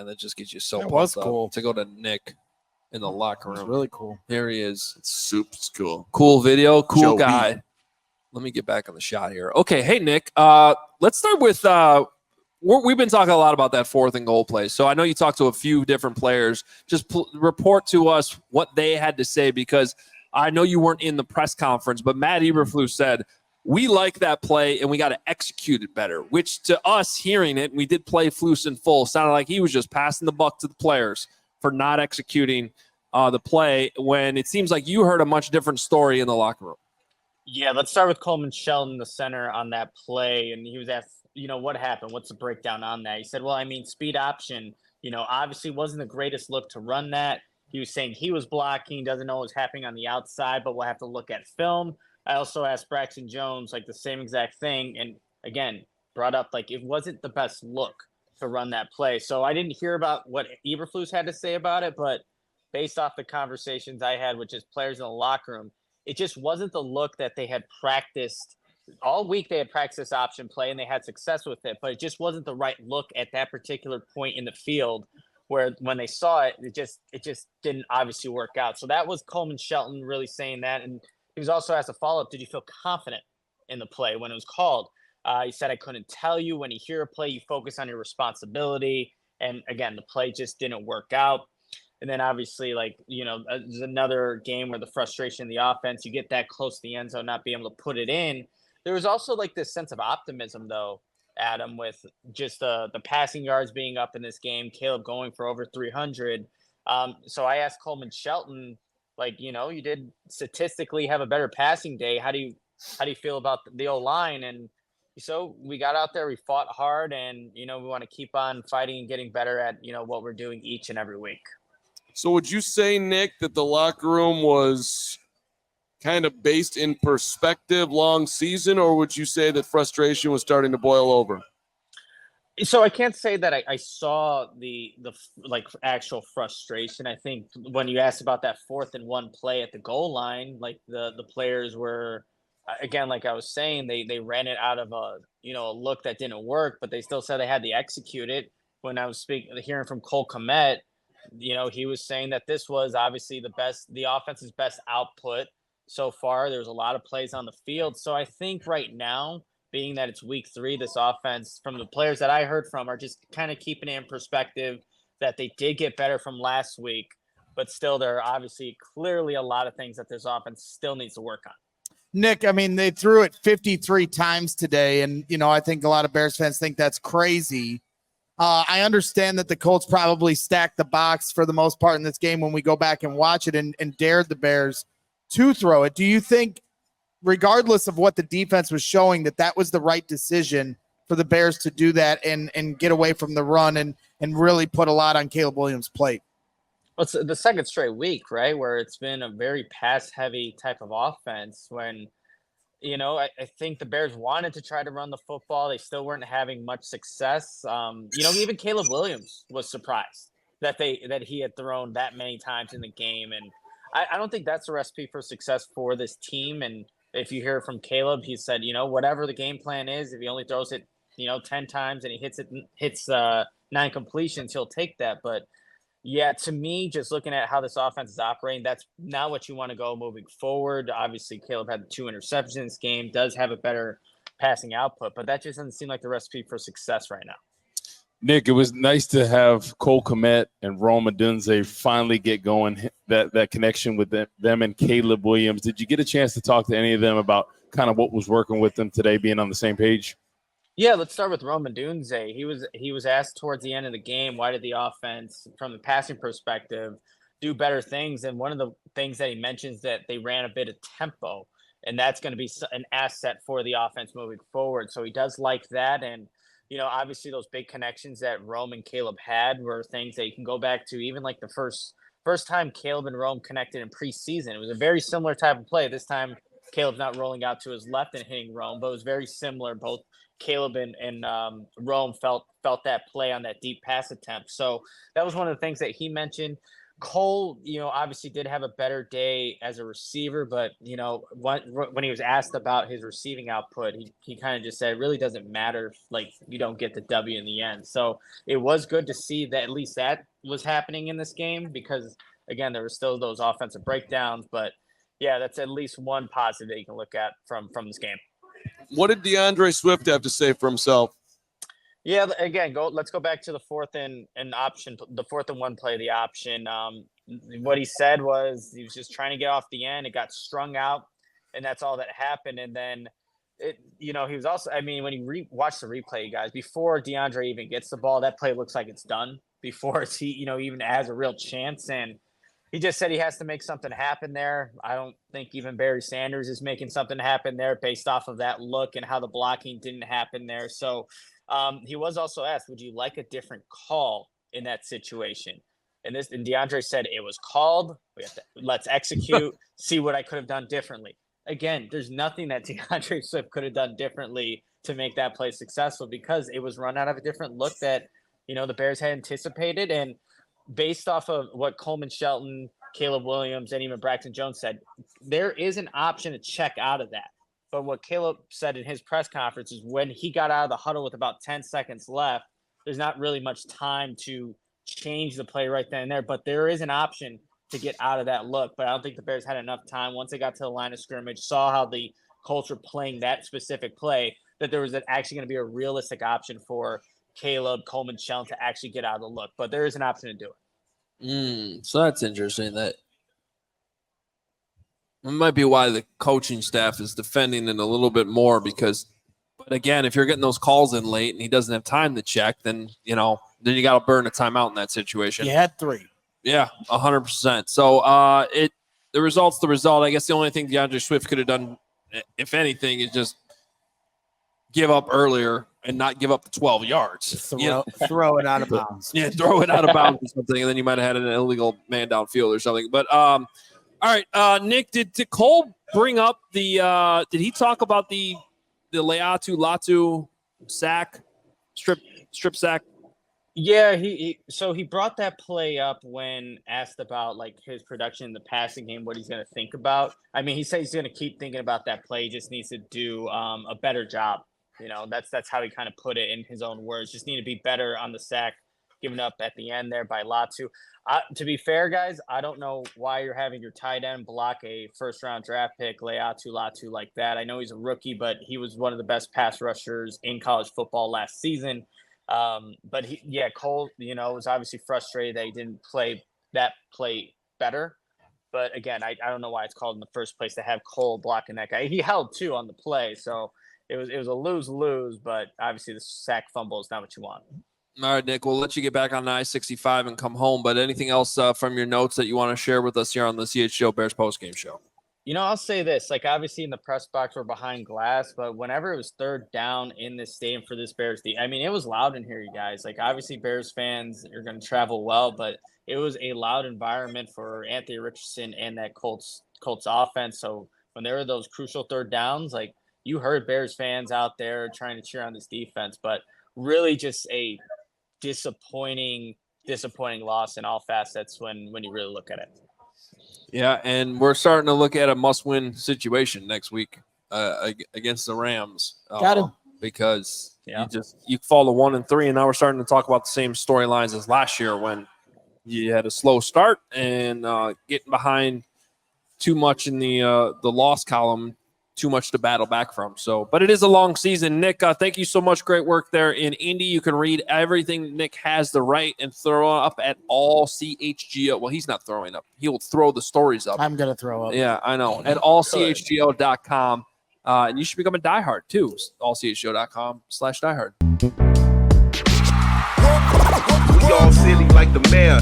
man. That just gets you so That was pumped cool. up to go to Nick in the locker room. It was really cool. Here he is. It's super cool. Cool video, cool Joey. guy. Let me get back on the shot here. Okay, hey, Nick. Let's start with we've been talking a lot about that 4th and goal play. So I know you talked to a few different players. Just report to us what they had to say, because I know you weren't in the press conference, but Matt Eberflus said, we like that play and we got to execute it better, which to us hearing it, we did play Flus in full, sounded like he was just passing the buck to the players for not executing the play, when it seems like you heard a much different story in the locker room. Yeah, let's start with Coleman Shelton, the center, on that play. And he was asked, what happened? What's the breakdown on that? He said, well, speed option, obviously wasn't the greatest look to run that. He was saying he was blocking, doesn't know what was happening on the outside, but we'll have to look at film. I also asked Braxton Jones, the same exact thing. And again, brought up, it wasn't the best look to run that play. So I didn't hear about what Eberflus had to say about it, but based off the conversations I had with just players in the locker room, it just wasn't the look that they had practiced all week. They had practiced this option play and they had success with it, but it just wasn't the right look at that particular point in the field, where when they saw it, it just didn't obviously work out. So that was Coleman Shelton really saying that. And he was also asked a follow-up, did you feel confident in the play when it was called? He said, I couldn't tell you. When you hear a play, you focus on your responsibility. And again, the play just didn't work out. And then obviously, there's another game where the frustration in the offense, you get that close to the end zone, not being able to put it in. There was also this sense of optimism, though, Adam, with just the passing yards being up in this game, Caleb going for over 300. So I asked Coleman Shelton, you did statistically have a better passing day. How do you feel about the O-line? And so we got out there, we fought hard, and, we want to keep on fighting and getting better at, what we're doing each and every week. So would you say, Nick, that the locker room was kind of based in perspective long season, or would you say that frustration was starting to boil over? So I can't say that I saw the actual frustration. I think when you asked about that 4th and 1 play at the goal line, the players were, again, like I was saying, they ran it out of a look that didn't work, but they still said they had to execute it. When I was hearing from Cole Kmet, he was saying that this was obviously the offense's best output so far. There's a lot of plays on the field. So I think right now, being that it's week 3, this offense, from the players that I heard from, are just kind of keeping it in perspective that they did get better from last week, but still there are obviously clearly a lot of things that this offense still needs to work on. Nick, they threw it 53 times today, and, I think a lot of Bears fans think that's crazy. I understand that the Colts probably stacked the box for the most part in this game when we go back and watch it and dared the Bears to throw it. Do you think, regardless of what the defense was showing, that was the right decision for the Bears to do that and get away from the run and really put a lot on Caleb Williams' plate? Well, it's the second straight week, right, where it's been a very pass-heavy type of offense when – I think the Bears wanted to try to run the football. They still weren't having much success. Even Caleb Williams was surprised that he had thrown that many times in the game. And I don't think that's a recipe for success for this team. And if you hear from Caleb, he said, whatever the game plan is, if he only throws it, 10 times and he hits 9 completions, he'll take that. But yeah, to me, just looking at how this offense is operating, that's not what you want to go moving forward. Obviously, Caleb had 2 interceptions in this game, does have a better passing output, but that just doesn't seem like the recipe for success right now. Nick, it was nice to have Cole Kmet and Rome Odunze finally get going, that connection with them and Caleb Williams. Did you get a chance to talk to any of them about kind of what was working with them today, being on the same page? Yeah, let's start with Rome Odunze. He was asked towards the end of the game, why did the offense, from the passing perspective, do better things? And one of the things that he mentions that they ran a bit of tempo, and that's going to be an asset for the offense moving forward. So he does like that. And, obviously those big connections that Rome and Caleb had were things that you can go back to, even like the first time Caleb and Rome connected in preseason. It was a very similar type of play. This time Caleb's not rolling out to his left and hitting Rome, but it was very similar. Both Caleb and Rome felt that play on that deep pass attempt. So that was one of the things that he mentioned. Cole, obviously did have a better day as a receiver, but when he was asked about his receiving output, he kind of just said it really doesn't matter if you don't get the W in the end. So it was good to see that at least that was happening in this game, because again, there were still those offensive breakdowns, but yeah, that's at least one positive that you can look at from this game. What did DeAndre Swift have to say for himself? Yeah, again, let's go back to the 4th and option, the 4th and 1 play, the option. What he said was he was just trying to get off the end. It got strung out, and that's all that happened. And then, he was also, when you watch the replay, you guys, before DeAndre even gets the ball, that play looks like it's done before he, even has a real chance. And he just said he has to make something happen there. I don't think even Barry Sanders is making something happen there based off of that look and how the blocking didn't happen there. So, he was also asked, would you like a different call in that situation? And DeAndre said it was called. Let's execute, see what I could have done differently. Again, there's nothing that DeAndre Swift could have done differently to make that play successful, because it was run out of a different look that, the Bears had anticipated. And based off of what Coleman, Shelton, Caleb Williams, and even Braxton Jones said, there is an option to check out of that. But what Caleb said in his press conference is when he got out of the huddle with about 10 seconds left, there's not really much time to change the play right then and there. But there is an option to get out of that look. But I don't think the Bears had enough time once they got to the line of scrimmage, saw how the Colts were playing that specific play, that there was actually going to be a realistic option for Caleb, Coleman, Shelton to actually get out of the look. But there is an option to do it. So that's interesting. That it might be why the coaching staff is defending it a little bit more, because, but again, if you're getting those calls in late and he doesn't have time to check, then you got to burn a timeout in that situation. You had 3. Yeah, 100%. So the result's the result. I guess the only thing DeAndre Swift could have done, if anything, is just give up earlier and not give up the 12 yards. Throw it out of bounds. Yeah, throw it out of bounds or something, and then you might have had an illegal man downfield or something. But all right, Nick, did Cole bring up did he talk about the Latu sack, strip sack? Yeah, so he brought that play up when asked about his production in the passing game, what he's going to think about. He said he's going to keep thinking about that play. He just needs to do a better job. That's how he kind of put it in his own words. Just need to be better on the sack given up at the end there by Latu. To be fair, guys, I don't know why you're having your tight end block a first-round draft pick, Latu like that. I know he's a rookie, but he was one of the best pass rushers in college football last season. But Cole, was obviously frustrated that he didn't play that play better. But again, I don't know why it's called in the first place to have Cole blocking that guy. He held 2 on the play, so it was a lose-lose. But obviously, the sack fumble is not what you want. All right, Nick, we'll let you get back on I-65 and come home. But anything else from your notes that you want to share with us here on the CHGO Bears Postgame Show? I'll say this, obviously in the press box, we're behind glass, but whenever it was 3rd down in this stadium for this Bears team, it was loud in here, you guys. Obviously Bears fans are going to travel well, but it was a loud environment for Anthony Richardson and that Colts offense. So when there were those crucial 3rd downs, you heard Bears fans out there trying to cheer on this defense, but really just a disappointing loss in all facets when you really look at it. Yeah, and we're starting to look at a must-win situation next week against the Rams. Got him. Because you fall to 1-3, and now we're starting to talk about the same storylines as last year when you had a slow start and getting behind too much in the loss column, too much to battle back from. So, but it is a long season. Nick, thank you so much. Great work there in Indy. You can read everything Nick has to write and throw up at all CHGO. Well, he's not throwing up. He will throw the stories up. I'm going to throw up. Yeah, I know. At allchgo.com. And you should become a diehard too. allchgo.com/diehard. We all silly like the mayor.